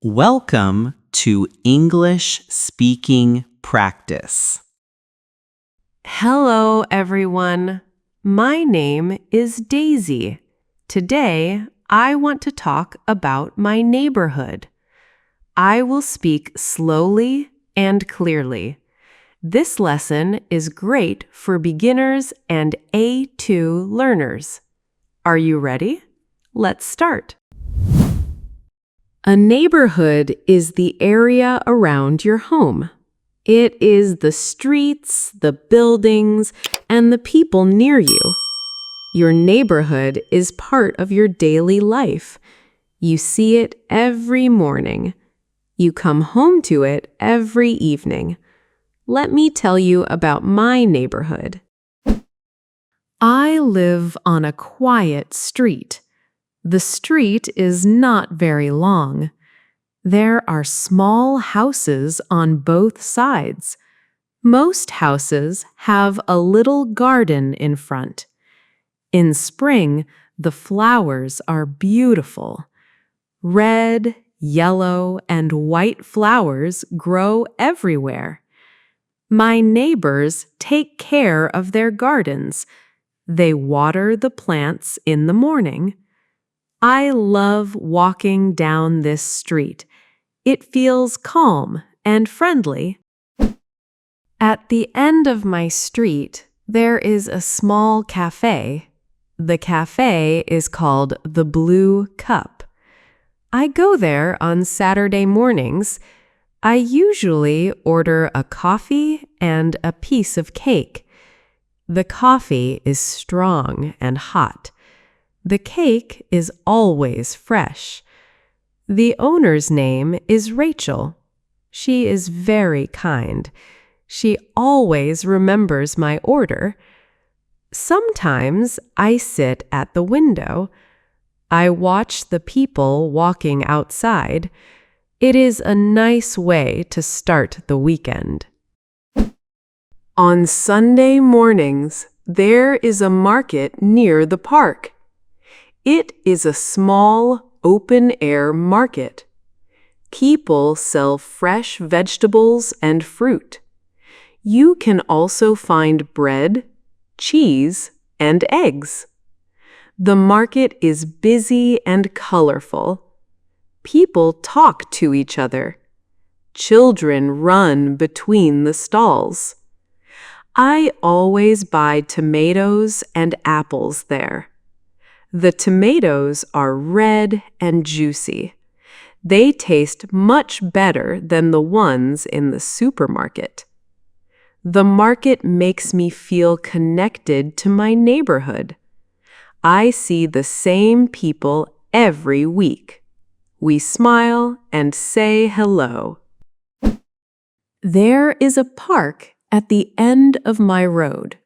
Welcome to English Speaking Practice. Hello, everyone. My name is Daisy. Today, I want to talk about my neighborhood. I will speak slowly and clearly. This lesson is great for beginners and A2 learners. Are you ready? Let's start. A neighborhood is the area around your home. It is the streets, the buildings, and the people near you. Your neighborhood is part of your daily life. You see it every morning. You come home to it every evening. Let me tell you about my neighborhood. I live on a quiet street. The street is not very long. There are small houses on both sides. Most houses have a little garden in front. In spring, the flowers are beautiful. Red, yellow, and white flowers grow everywhere. My neighbors take care of their gardens. They water the plants in the morning. I love walking down this street. It feels calm and friendly. At the end of my street, there is a small café. The café is called the Blue Cup. I go there on Saturday mornings. I usually order a coffee and a piece of cake. The coffee is strong and hot. The cake is always fresh. The owner's name is Rachel. She is very kind. She always remembers my order. Sometimes I sit at the window. I watch the people walking outside. It is a nice way to start the weekend. On Sunday mornings, there is a market near the park. It is a small, open-air market. People sell fresh vegetables and fruit. You can also find bread, cheese, and eggs. The market is busy and colorful. People talk to each other. Children run between the stalls. I always buy tomatoes and apples there. The tomatoes are red and juicy. They taste much better than the ones in the supermarket. The market makes me feel connected to my neighborhood. I see the same people every week. We smile and say hello. There is a park at the end of my road.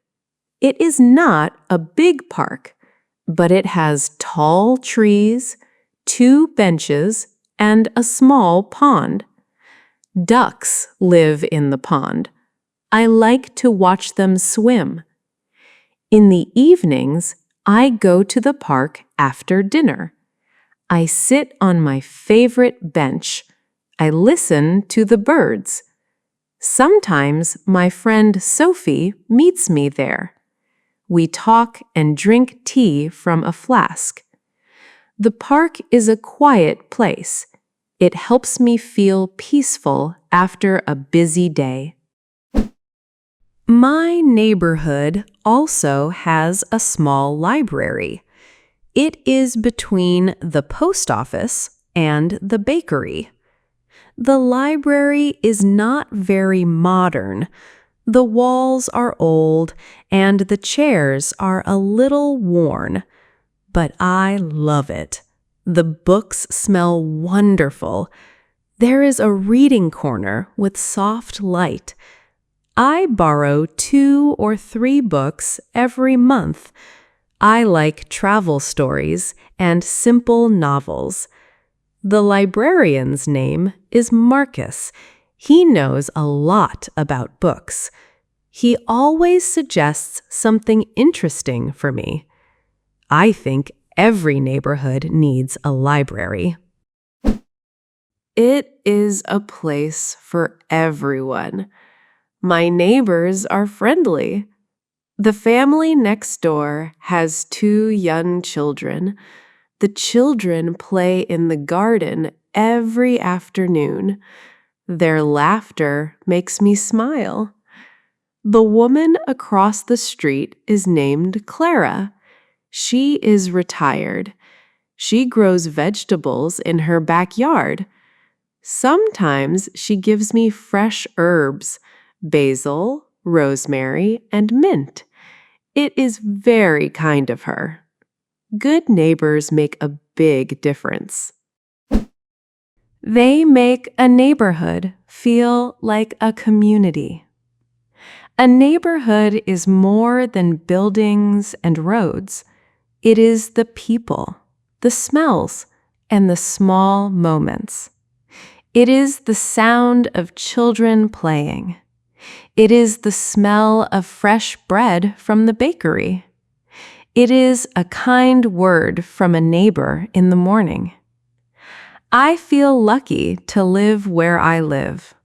It is not a big park, but it has tall trees, 2 benches, and a small pond. Ducks live in the pond. I like to watch them swim. In the evenings, I go to the park after dinner. I sit on my favorite bench. I listen to the birds. Sometimes my friend Sophie meets me there. We talk and drink tea from a flask. The park is a quiet place. It helps me feel peaceful after a busy day. My neighborhood also has a small library. It is between the post office and the bakery. The library is not very modern. The walls are old and the chairs are a little worn, but I love it. The books smell wonderful. There is a reading corner with soft light. I borrow 2 or 3 books every month. I like travel stories and simple novels. The librarian's name is Marcus. He knows a lot about books. He always suggests something interesting for me. I think every neighborhood needs a library. It is a place for everyone. My neighbors are friendly. The family next door has 2 young children. The children play in the garden every afternoon. Their laughter makes me smile. The woman across the street is named Clara. She is retired. She grows vegetables in her backyard. Sometimes she gives me fresh herbs, basil, rosemary, and mint. It is very kind of her. Good neighbors make a big difference. They make a neighborhood feel like a community. A neighborhood is more than buildings and roads. It is the people, the smells, and the small moments. It is the sound of children playing. It is the smell of fresh bread from the bakery. It is a kind word from a neighbor in the morning. I feel lucky to live where I live.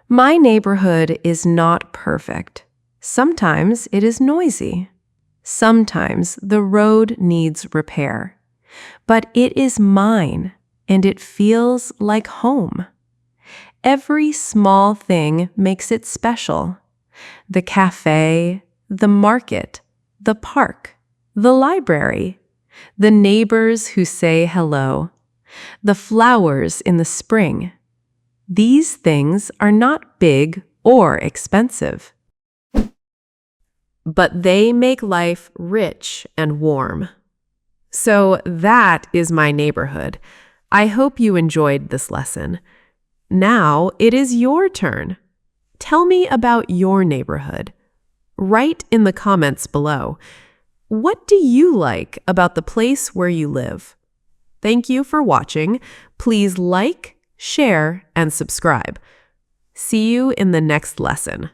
My neighborhood is not perfect. Sometimes it is noisy. Sometimes the road needs repair. But it is mine, and it feels like home. Every small thing makes it special. The café, the market, the park, the library, the neighbors who say hello, the flowers in the spring. These things are not big or expensive, but they make life rich and warm. So that is my neighborhood. I hope you enjoyed this lesson. Now it is your turn. Tell me about your neighborhood. Write in the comments below. What do you like about the place where you live? Thank you for watching. Please like, share, and subscribe. See you in the next lesson.